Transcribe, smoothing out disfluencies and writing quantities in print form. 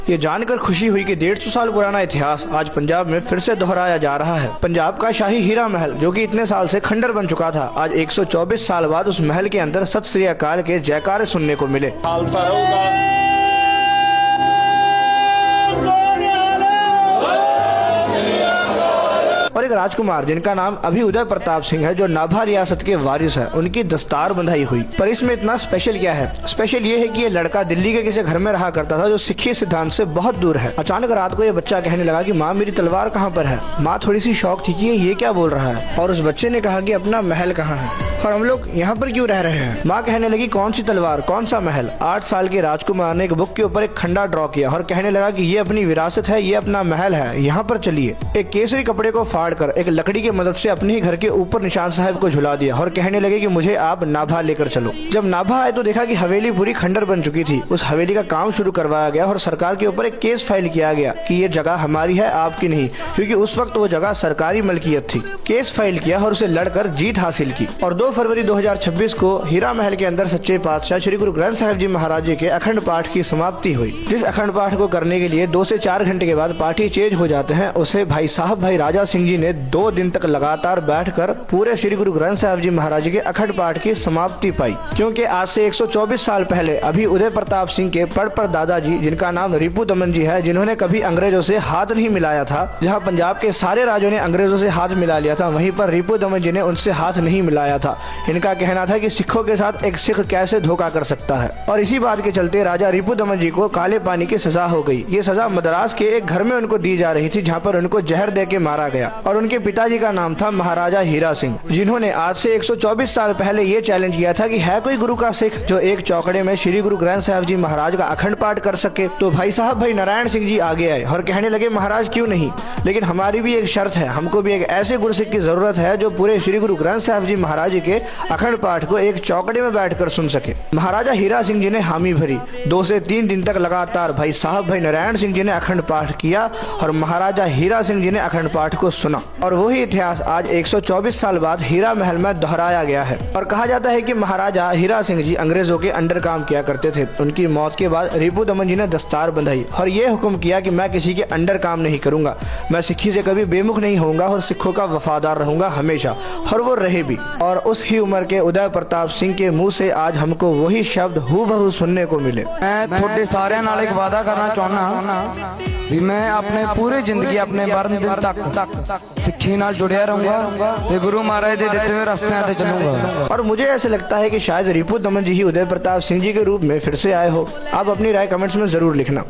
ये जानकर खुशी हुई कि 150 साल पुराना इतिहास आज पंजाब में फिर से दोहराया जा रहा है। पंजाब का शाही हीरा महल, जो कि इतने साल से खंडर बन चुका था, आज 124 साल बाद उस महल के अंदर सत श्री अकाल के जयकारे सुनने को मिले। और एक राजकुमार जिनका नाम अभी उदय प्रताप सिंह है, जो नाभा रियासत के वारिस है, उनकी दस्तार बंधाई हुई। पर इसमें इतना स्पेशल क्या है? स्पेशल ये है कि ये लड़का दिल्ली के किसी घर में रहा करता था जो सिखी सिद्धांत से बहुत दूर है। अचानक रात को ये बच्चा कहने लगा कि माँ मेरी तलवार कहाँ पर है। माँ थोड़ी सी शौक थी कि ये क्या बोल रहा है, और उस बच्चे ने कहा कि अपना महल कहाँ है और हम लोग यहाँ पर क्यों रह रहे हैं। माँ कहने लगी कौन सी तलवार, कौन सा महल। 8 साल के राजकुमार ने एक बुक के ऊपर एक खंडा ड्रॉ किया और कहने लगा कि ये अपनी विरासत है, ये अपना महल है, यहाँ पर चलिए। एक केसरी कपड़े को फाड़ कर एक लकड़ी की मदद से अपने ही घर के ऊपर निशान साहब को झुला दिया और कहने लगे कि मुझे आप नाभा लेकर चलो। जब नाभा आए तो देखा कि हवेली पूरी खंडर बन चुकी थी। उस हवेली का काम शुरू करवाया गया और सरकार के ऊपर एक केस फाइल किया गया कि ये जगह हमारी है, आपकी नहीं, क्योंकि उस वक्त वो जगह सरकारी मलकियत थी। केस फाइल किया और उसे लड़कर जीत हासिल की और 2 फरवरी 2026 को हीरा महल के अंदर सच्चे पातशाह श्री गुरु ग्रंथ साहिब जी महाराज जी के अखंड पाठ की समाप्ति हुई। जिस अखंड पाठ को करने के लिए 2 से 4 घंटे के बाद पाठी चेंज हो जाते हैं, उसे भाई साहब भाई राजा सिंह जी ने 2 दिन तक लगातार बैठकर पूरे श्री गुरु ग्रंथ साहिब जी महाराज जी के अखंड पाठ की समाप्ति पाई। क्योंकि आज से 124 साल पहले अभी उदय प्रताप सिंह के पड़ दादाजी, जिनका नाम रिपू दमन जी है, जिन्होंने कभी अंग्रेजों से हाथ नहीं मिलाया था, जहां पंजाब के सारे राजों ने अंग्रेजों से हाथ मिला लिया था, वहीं पर रिपू दमन जी ने उनसे हाथ नहीं मिलाया था। इनका कहना था कि सिखों के साथ एक सिख कैसे धोखा कर सकता है, और इसी बात के चलते राजा रिपू दमन जी को काले पानी की सजा हो गई। ये सजा मद्रास के एक घर में उनको दी जा रही थी, जहाँ पर उनको जहर दे के मारा गया। और उनके पिताजी का नाम था महाराजा हीरा सिंह, जिन्होंने आज से 124 साल पहले ये चैलेंज किया था कि है कोई गुरु का सिख जो एक चौकड़े में श्री गुरु ग्रंथ साहिब जी महाराज का अखंड पाठ कर सके। तो भाई साहब भाई नारायण सिंह जी आगे आए और कहने लगे महाराज क्यों नहीं, लेकिन हमारी भी एक शर्त है, हमको भी एक ऐसे गुरु सिख की जरूरत है जो पूरे श्री गुरु ग्रंथ साहिब जी महाराज के अखंड पाठ को एक चौकड़े में बैठकर सुन सके। महाराजा हीरा सिंह जी ने हामी भरी। 2 से 3 दिन तक लगातार भाई साहब भाई नारायण सिंह जी ने अखंड पाठ किया और महाराजा हीरा सिंह जी ने अखंड पाठ को सुना, और वही इतिहास आज 124 साल बाद हीरा महल में दोहराया गया है। और कहा जाता है कि महाराजा हीरा सिंह जी अंग्रेजों के अंडर काम किया करते थे। उनकी मौत के बाद रिपू दमन जी ने दस्तार बंधाई और ये हुक्म किया कि मैं किसी के अंडर काम नहीं करूंगा, मैं सिक्खी से कभी बेमुख नहीं होऊंगा और सिखों का वफादार रहूंगा हमेशा, और वो रहे भी। और उस ही उम्र के उदय प्रताप सिंह के मुंह से आज हमको वही शब्द हूबहू सुनने को मिले। मैं थोड़े सारे नाल एक वादा करना चाहना भी मैं अपने पूरी जिंदगी अपने मरण दिन तक सिक्खी नाल जुड़िया रहूंगा ते गुरु महाराज दे दिते हुए रास्ते पे चलूंगा। और मुझे ऐसे लगता है कि शायद रिपू दमन जी ही उदय प्रताप सिंह जी के रूप में फिर से आए हो। आप अपनी राय कमेंट्स में जरूर लिखना।